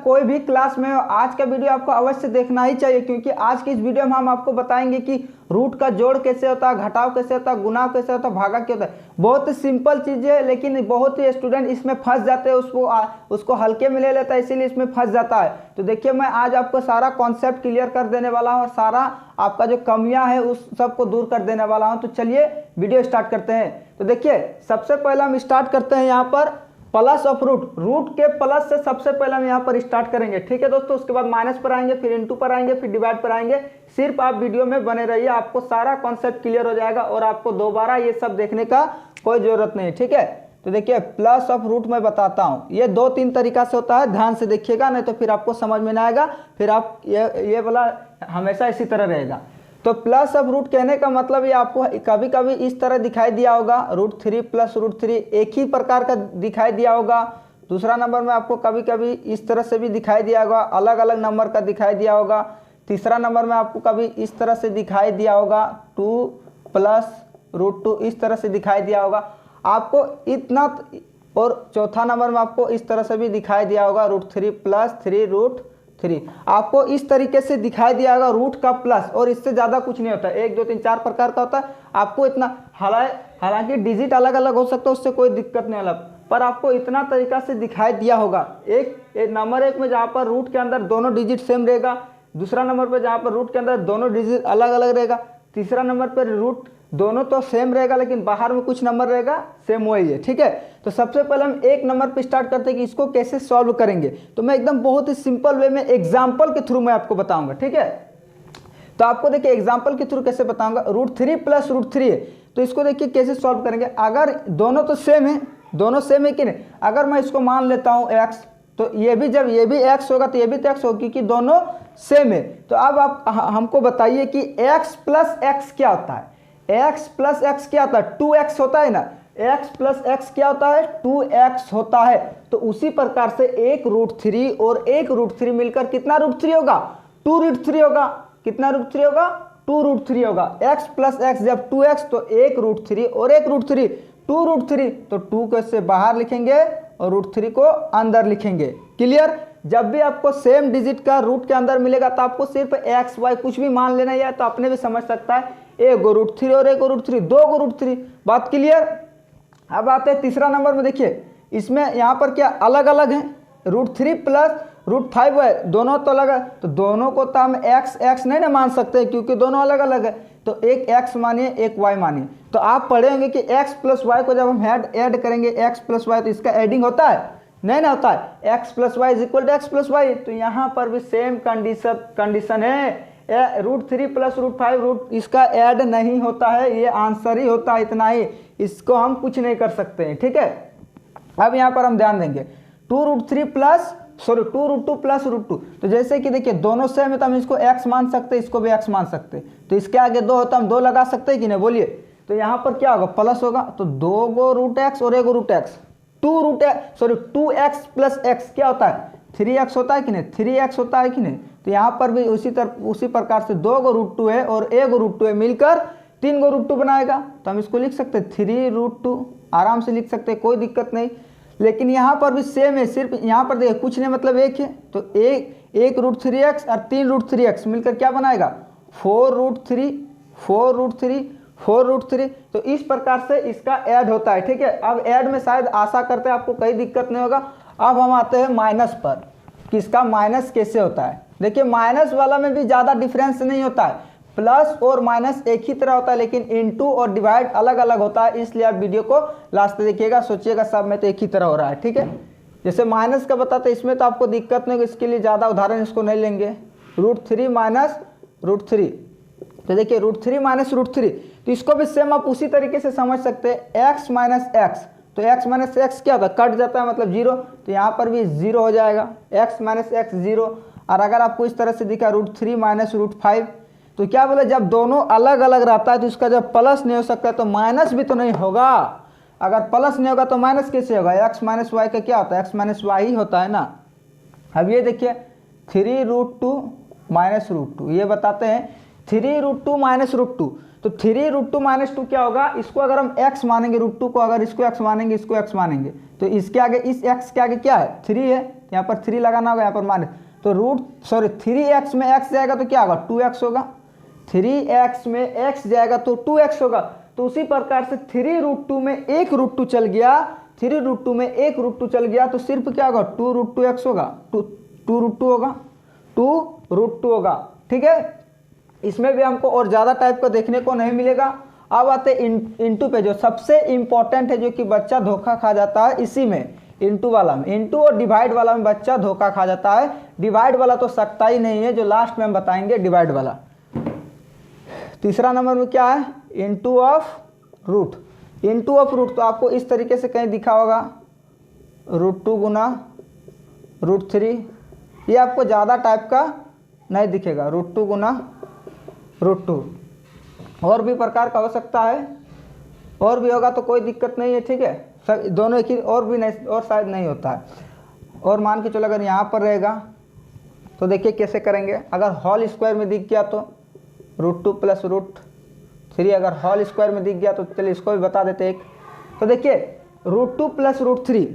कोई भी क्लास में हो, आज का वीडियो आपको अवश्य देखना ही चाहिए, क्योंकि आज की इस वीडियो में हम आपको बताएंगे कि रूट का जोड़ कैसे होता है, घटाव कैसे होता है, गुणा कैसे होता है, भागा क्या होता है। बहुत ही सिंपल चीज़ है, लेकिन बहुत ही स्टूडेंट इसमें फंस जाते हैं, उसको हल्के में ले लेता है, इसीलिए इसमें फंस जाता है। तो देखिए, मैं आज आपको सारा कॉन्सेप्ट क्लियर कर देने वाला हूँ और सारा आपका जो कमियां है उस सबको दूर कर देने वाला हूँ। तो चलिए वीडियो स्टार्ट करते हैं। तो देखिए, सबसे पहले हम स्टार्ट करते हैं यहाँ पर प्लस ऑफ रूट। रूट के प्लस से सबसे पहले हम यहाँ पर स्टार्ट करेंगे, ठीक है दोस्तों। उसके बाद माइनस पर आएंगे, फिर इंटू पर आएंगे, फिर डिवाइड पर आएंगे। सिर्फ आप वीडियो में बने रहिए, आपको सारा कॉन्सेप्ट क्लियर हो जाएगा और आपको दोबारा ये सब देखने का कोई जरूरत नहीं, ठीक है। तो देखिए, प्लस ऑफ रूट मैं बताता हूँ, ये 2-3 तरीका से होता है, ध्यान से देखिएगा, नहीं तो फिर आपको समझ में नहीं आएगा, फिर आप ये वाला हमेशा इसी तरह रहेगा। तो प्लस ऑफ रूट कहने का मतलब ये आपको कभी कभी इस तरह दिखाई दिया होगा, √3 + √3 एक ही प्रकार का दिखाई दिया होगा। दूसरा नंबर में आपको कभी कभी इस तरह से भी दिखाई दिया होगा, अलग अलग नंबर का दिखाई दिया होगा। तीसरा नंबर में आपको कभी इस तरह से दिखाई दिया होगा, 2 + √2 इस तरह से दिखाई दिया होगा आपको इतना। और चौथा नंबर में आपको इस तरह से भी दिखाई दिया होगा, √3 + 3√3 आपको इस तरीके से दिखाई दिया होगा रूट का प्लस, और इससे ज़्यादा कुछ नहीं होता, 1 2 3 4 प्रकार का होता है। आपको इतना, हालांकि डिजिट अलग अलग हो सकता है, उससे कोई दिक्कत नहीं होगा, पर आपको इतना तरीका से दिखाई दिया होगा। एक नंबर 1 में जहाँ पर रूट के अंदर दोनों डिजिट सेम रहेगा, दूसरा नंबर पर जहाँ पर रूट के अंदर दोनों डिजिट अलग अलग रहेगा, तीसरा नंबर पर रूट दोनों तो सेम रहेगा लेकिन बाहर में कुछ नंबर रहेगा सेम वही है, ठीक है। तो सबसे पहले हम एक नंबर पे स्टार्ट करते हैं कि इसको कैसे सॉल्व करेंगे। तो मैं एकदम बहुत ही सिंपल वे में एग्जांपल के थ्रू मैं आपको बताऊंगा, ठीक है। तो आपको देखिए एग्जांपल के थ्रू कैसे बताऊंगा, √3 + √3 है, तो इसको देखिए कैसे सॉल्व करेंगे। अगर दोनों तो सेम है, दोनों सेम है कि नहीं, अगर मैं इसको मान लेता हूँ x, तो ये भी जब ये भी x होगा तो ये भी तो x होगा, क्योंकि दोनों सेम है। तो अब आप हमको बताइए कि x + x क्या होता है। x + x क्या होता है, 2x होता है ना। x + x क्या होता है, 2x होता है। तो उसी प्रकार से एक √3 और एक √3 मिलकर कितना √3 होगा, 2√3 होगा। कितना √3 होगा, 2√3 होगा। x + x जब 2x, तो एक √3 और एक √3 2√3, तो 2 को इससे बाहर लिखेंगे और √3 को अंदर लिखेंगे। क्लियर। जब भी आपको सेम डिजिट का रूट के अंदर मिलेगा तो आपको सिर्फ x y कुछ भी मान लेना है, तो अपने भी समझ सकता है, एक √3 और एक √3, 2 √3। बात क्लियर। अब आते हैं तीसरा नंबर में। देखिए इसमें यहाँ पर क्या अलग अलग है, √3 + √5 है, दोनों तो अलग है, तो दोनों को तो हम x नहीं ना मान सकते क्योंकि दोनों अलग अलग है। तो एक x मानिए, एक y मानिए। तो आप पढ़े होंगे कि x + y को जब हम ऐड करेंगे, x + y, तो इसका एडिंग होता है, नहीं ना होता है। x + y = x + y। तो यहाँ पर भी सेम कंडीशन है, √3 + √5 इसका ऐड नहीं होता है, ये आंसर ही होता है, इतना ही, इसको हम कुछ नहीं कर सकते हैं, ठीक है। अब यहाँ पर हम ध्यान देंगे, 2√2 + √2। तो जैसे कि देखिए दोनों सेम है तो हम इसको x मान सकते हैं, इसको भी x मान सकते हैं। तो इसके आगे 2 होता है, हम 2 लगा सकते हैं कि नहीं, बोलिए। तो यहाँ पर क्या होगा, प्लस होगा, तो 2 √x और 1 √x, 2x + x क्या होता है, 3x होता है कि नहीं, 3x होता है कि नहीं। तो यहाँ पर भी उसी प्रकार से 2 √2 है और 1 √2 है, मिलकर 3 √2 बनाएगा। तो हम इसको लिख सकते हैं 3√2, आराम से लिख सकते हैं, कोई दिक्कत नहीं। लेकिन यहाँ पर भी सेम है, सिर्फ यहाँ पर देखिए कुछ नहीं मतलब एक है, तो एक √3x और 3 √3x मिलकर क्या बनाएगा, 4√3। तो इस प्रकार से इसका ऐड होता है, ठीक है। अब ऐड में शायद आशा करते हैं आपको कोई दिक्कत नहीं होगा। अब हम आते हैं माइनस पर, कि इसका माइनस कैसे होता है। देखिए माइनस वाला में भी ज़्यादा डिफरेंस नहीं होता है, प्लस और माइनस एक ही तरह होता है, लेकिन इनटू और डिवाइड अलग अलग होता है। इसलिए आप वीडियो को लास्ट तक देखिएगा, सोचिएगा सब में तो एक ही तरह हो रहा है, ठीक है। जैसे माइनस का बताते हैं, इसमें तो आपको दिक्कत नहीं होगी, इसके लिए ज़्यादा उदाहरण इसको नहीं लेंगे। √3 - √3, तो देखिए √3 - √3, तो इसको भी सेम आप उसी तरीके से समझ सकते हैं, x - x। तो x - x क्या होता है, कट जाता है, मतलब 0। तो यहाँ पर भी 0 हो जाएगा, x - x 0। और अगर आपको इस तरह से दिखा √3 - √5, तो क्या बोले, जब दोनों अलग अलग रहता है तो इसका जब प्लस नहीं हो सकता तो माइनस भी तो नहीं होगा। अगर प्लस नहीं होगा तो माइनस कैसे होगा, x - y का क्या होता है, x - y ही होता है ना। अब ये देखिए 3√2 - √2, ये बताते हैं 3√2 - √2। तो 3√2 - 2 क्या होगा, इसको अगर हम x मानेंगे, √2 को अगर इसको x मानेंगे, इसको x मानेंगे, तो इसके आगे, इस x के आगे क्या है, 3 है, यहाँ पर 3 लगाना होगा, यहाँ पर माइनस, तो 3x में x जाएगा तो क्या होगा 2x होगा, 3x में x जाएगा तो 2x होगा। तो उसी प्रकार से 3√2 में एक √2 चल गया, 3√2 में एक √2 चल गया तो सिर्फ क्या होगा 2√2x होगा, 2√2 होगा, 2√2 होगा। ठीक है, इसमें भी हमको और ज़्यादा टाइप का देखने को नहीं मिलेगा। अब आते इंटू पे, जो सबसे इंपॉर्टेंट है, जो कि बच्चा धोखा खा जाता है इसी में, इंटू वाला में। इंटू और डिवाइड वाला में बच्चा धोखा खा जाता है। डिवाइड वाला तो सकता ही नहीं है, जो लास्ट में हम बताएंगे डिवाइड वाला। तीसरा नंबर में क्या है, into of root. Into of root तो आपको इस तरीके से कहीं दिखा होगा, √2 गुना √3। ये आपको ज़्यादा टाइप का नहीं दिखेगा, √2 गुना √2। और भी प्रकार का हो सकता है, और भी होगा तो कोई दिक्कत नहीं है। ठीक है, सब दोनों एक ही, और भी नहीं, और शायद नहीं होता है। और मान के चलो अगर यहाँ पर रहेगा तो देखिए कैसे करेंगे। अगर होल स्क्वायर में दिख गया तो √2 प्लस √3, अगर होल स्क्वायर में दिख गया तो चलिए इसको भी बता देते एक। तो देखिए √2 प्लस √3,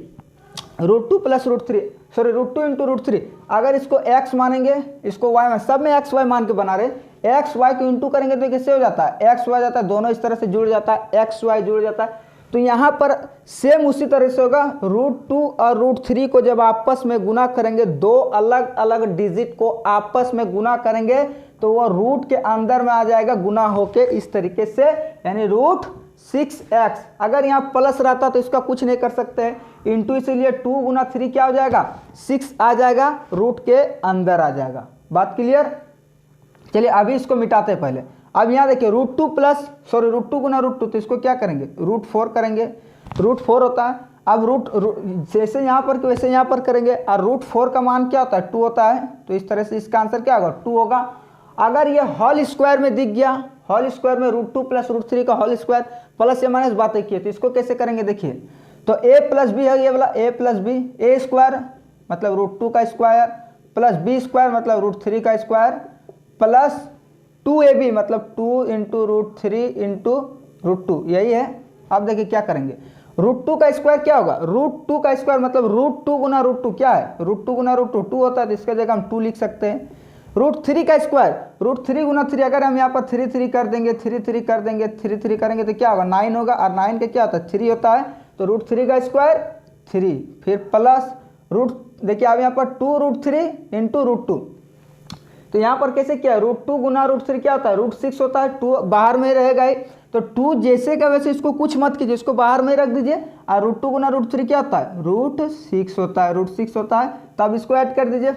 √2 प्लस √3, सॉरी √2 इंटू √3। अगर इसको x मानेंगे, इसको y मान, सब में x y मान के बना रहे, x y को इंटू करेंगे तो कैसे हो जाता है, x y जाता है, दोनों इस तरह से जुड़ जाता है, x y जुड़ जाता है। तो यहाँ पर सेम उसी तरह से होगा, √2 और √3 को जब आपस में गुना करेंगे, दो अलग अलग डिजिट को आपस में गुना करेंगे तो वह रूट के अंदर में आ जाएगा गुना होके इस तरीके से, यानी √6x। अगर यहाँ प्लस रहता तो इसका कुछ नहीं कर सकते हैं, इंटू, इसीलिए 2 गुना 3 क्या हो जाएगा 6 आ जाएगा, रूट के अंदर आ जाएगा। बात क्लियर। चलिए अभी इसको मिटाते हैं पहले। अब यहाँ देखिए √2 प्लस, सॉरी √2 गुना √2, तो इसको क्या करेंगे √4 करेंगे, √4 होता है। अब जैसे यहाँ पर वैसे यहाँ पर करेंगे, और √4 का मान क्या होता है 2 होता है, तो इस तरह से इसका आंसर क्या होगा 2 होगा। अगर ये होल स्क्वायर में दिख गया, होल स्क्वायर में √2 प्लस √3 का होल स्क्वायर प्लस या माइनस बातें की है, तो इसको कैसे करेंगे देखिए। तो a प्लस बी है, ये वाला a plus B, a square मतलब √2 का स्क्वायर प्लस b स्क्वायर मतलब √3 का स्क्वायर प्लस 2ab मतलब 2 इंटू √3 इंटू √2, यही है। अब देखिए क्या करेंगे, √2 का स्क्वायर क्या होगा, √2 का स्क्वायर मतलब √2 गुना √2 क्या है, √2 गुना √2 2 होता है, तो इसका जगह हम 2 लिख सकते हैं। √3 का स्क्वायर, √3 गुना 3, अगर हम यहाँ पर 3 3 कर देंगे, 3 3 कर देंगे, 3 3 करेंगे तो क्या होगा 9 होगा, और 9 का क्या होता है 3 होता है, तो √3 का स्क्वायर 3, फिर प्लस देखिए अब यहाँ पर 2√3 इंटू √2, तो यहाँ पर कैसे क्या है, √2 गुना √3 क्या होता है √6 होता है, 2 बाहर में रहेगा ही, तो 2 जैसे का वैसे इसको कुछ मत कीजिए, इसको बाहर में रख दीजिए, और √2 गुना √3 क्या होता है √6 होता है, √6 होता है, तब इसको ऐड कर दीजिए,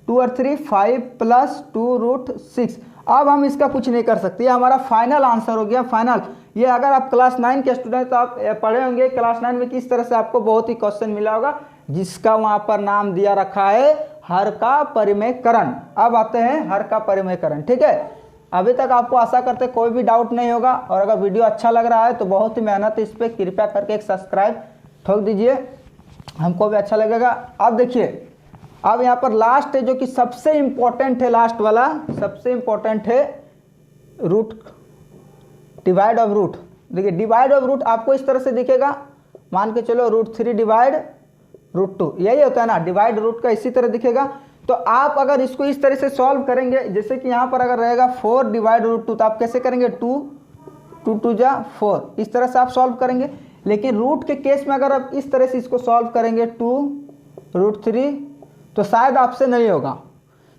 2 और 3 5 प्लस 2√6। अब हम इसका कुछ नहीं कर सकते, ये हमारा फाइनल आंसर हो गया, फाइनल। ये अगर आप क्लास 9 के स्टूडेंट तो आप पढ़े होंगे, क्लास 9 में किस तरह से आपको बहुत ही क्वेश्चन मिला होगा, जिसका वहाँ पर नाम दिया रखा है हर का परिमेयकरण। अब आते हैं हर का परिमेयकरण। ठीक है, अभी तक आपको आशा करते कोई भी डाउट नहीं होगा, और अगर वीडियो अच्छा लग रहा है तो बहुत ही मेहनत इस पर, कृपया करके एक सब्सक्राइब ठोक दीजिए, हमको भी अच्छा लगेगा। अब देखिए, अब यहाँ पर लास्ट है जो कि सबसे इंपॉर्टेंट है, लास्ट वाला सबसे इंपॉर्टेंट है रूट, डिवाइड ऑफ रूट। देखिए डिवाइड ऑफ रूट आपको इस तरह से दिखेगा, मान के चलो √3 डिवाइड √2, यही होता है ना, डिवाइड रूट का इसी तरह दिखेगा। तो आप अगर इसको इस तरह से सॉल्व करेंगे, जैसे कि यहाँ पर अगर रहेगा 4 डिवाइड √2, तो आप कैसे करेंगे 2 2 जा 4, इस तरह से आप सॉल्व करेंगे। लेकिन रूट के केस में अगर आप इस तरह से इसको सॉल्व करेंगे 2√3, तो शायद आपसे नहीं होगा,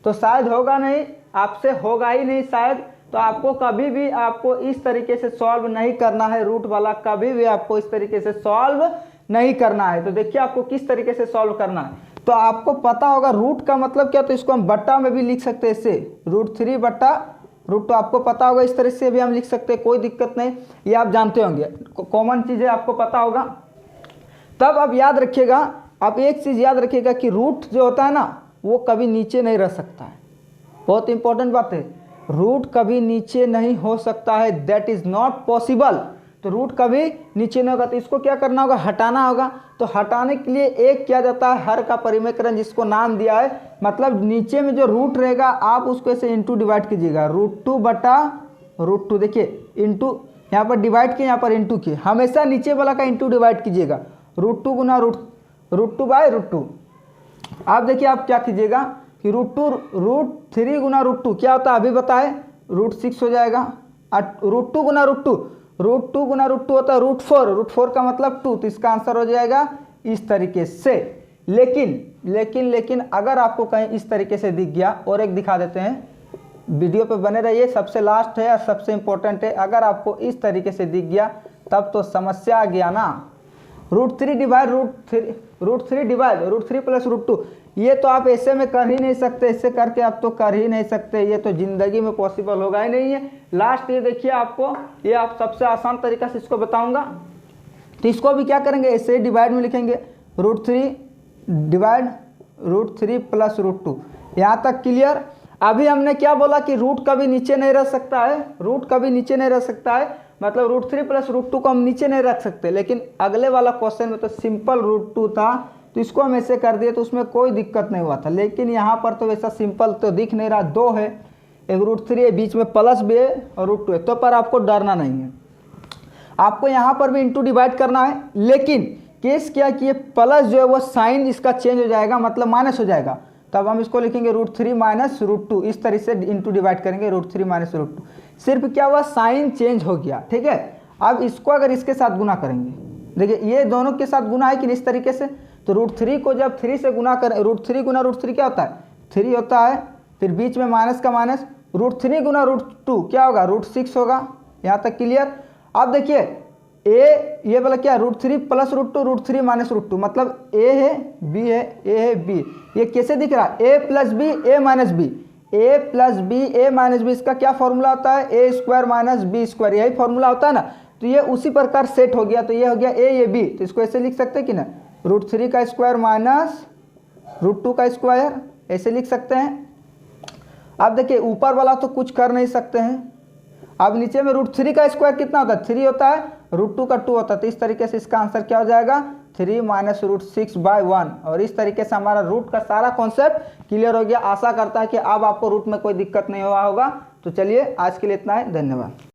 तो शायद होगा नहीं, आपसे होगा ही नहीं शायद। तो आपको कभी भी आपको इस तरीके से सॉल्व नहीं करना है, रूट वाला कभी भी आपको इस तरीके से सॉल्व नहीं करना है। तो देखिए आपको किस तरीके से सॉल्व करना है, तो आपको पता होगा रूट का मतलब क्या, तो इसको हम बट्टा में भी लिख सकते हैं, इससे √3 बट्टा √2 आपको पता होगा, इस तरह से भी हम लिख सकते हैं, कोई दिक्कत नहीं, ये आप जानते होंगे, कॉमन चीज़ें आपको पता होगा। तब अब याद रखिएगा, आप एक चीज़ याद रखिएगा कि रूट जो होता है ना वो कभी नीचे नहीं रह सकता है, बहुत इंपॉर्टेंट बात है, रूट कभी नीचे नहीं हो सकता है, दैट इज़ नॉट पॉसिबल। तो रूट कभी नीचे नहीं होगा, तो इसको क्या करना होगा, हटाना होगा। तो हटाने के लिए एक किया जाता है हर का परिमेयकरण, जिसको नाम दिया है, मतलब नीचे में जो रूट रहेगा आप उसको ऐसे इंटू डिवाइड कीजिएगा, √2 बटा √2, देखिए इंटू यहाँ पर डिवाइड किए, यहाँ पर इंटू किए, हमेशा नीचे वाला का इंटू डिवाइड कीजिएगा, √2 गुना √2 बाय √2 आप देखिए आप क्या कीजिएगा कि √3 गुना √2 क्या होता है अभी बताए, √6 हो जाएगा। √2 गुना √2 होता है √4 का मतलब 2, तो इसका आंसर हो जाएगा इस तरीके से। लेकिन अगर आपको कहीं इस तरीके से दिख गया, और एक दिखा देते हैं, वीडियो पे बने रहिए, सबसे लास्ट है और सबसे इंपॉर्टेंट है। अगर आपको इस तरीके से दिख गया तब तो समस्या आ गया ना। √3 डिवाइड √3 प्लस √2, ये तो आप ऐसे में कर ही नहीं सकते, इससे करके आप तो कर ही नहीं सकते, ये तो जिंदगी में पॉसिबल होगा ही नहीं है। लास्ट ये देखिए आपको, ये आप सबसे आसान तरीका से इसको बताऊंगा। तो इसको भी क्या करेंगे, ऐसे ही डिवाइड में लिखेंगे, √3 डिवाइड √3 प्लस √2। यहाँ तक क्लियर। अभी हमने क्या बोला कि रूट कभी नीचे नहीं रह सकता है, रूट कभी नीचे नहीं रह सकता है, मतलब √3 प्लस √2 को हम नीचे नहीं रख सकते। लेकिन अगले वाला क्वेश्चन में तो सिंपल √2 था, तो इसको हम ऐसे कर दिए तो उसमें कोई दिक्कत नहीं हुआ था। लेकिन यहाँ पर तो वैसा सिंपल तो दिख नहीं रहा, 2 है, एक √3 है, बीच में प्लस भी है और √2 है, तो पर आपको डरना नहीं है। आपको यहाँ पर भी इंटू डिवाइड करना है, लेकिन केस क्या कि ये प्लस जो है वो साइन इसका चेंज हो जाएगा, मतलब माइनस हो जाएगा। तब हम इसको लिखेंगे √3 माइनस √2, इस तरह से इंटू डिवाइड करेंगे, √3 माइनस √2। सिर्फ क्या हुआ, साइन चेंज हो गया, ठीक है। अब इसको अगर इसके साथ गुना करेंगे, देखिए ये दोनों के साथ गुना है कि इस तरीके से, तो √3 को जब 3 से गुना करें, √3 गुना √3 क्या होता है, 3 होता है, फिर बीच में माइनस का माइनस, √3 गुना √2 क्या होगा, √6 होगा। यहाँ तक क्लियर। अब देखिए ये वाला क्या, √3 प्लस √2, √3 माइनस √2, मतलब ए है बी है, ए है बी। ये कैसे दिख रहा है, a plus B A minus B, a plus B A minus B, इसका क्या फॉर्मूला होता है, a² माइनस b², यही फॉर्मूला होता है ना। तो ये उसी प्रकार सेट हो गया, तो ये हो गया a ये b, तो इसको ऐसे लिख सकते हैं कि ना, √3 का स्क्वायर माइनस √2 का स्क्वायर, ऐसे लिख सकते हैं। अब देखिए ऊपर वाला तो कुछ कर नहीं सकते हैं। अब नीचे में √3 का स्क्वायर कितना होता है, 3 होता है, √2 का 2 होता है, तो इस तरीके से इसका आंसर क्या हो जाएगा, 3 माइनस √6/1। और इस तरीके से हमारा रूट का सारा कॉन्सेप्ट क्लियर हो गया। आशा करता है कि अब आपको रूट में कोई दिक्कत नहीं हुआ होगा। तो चलिए आज के लिए इतना है, धन्यवाद।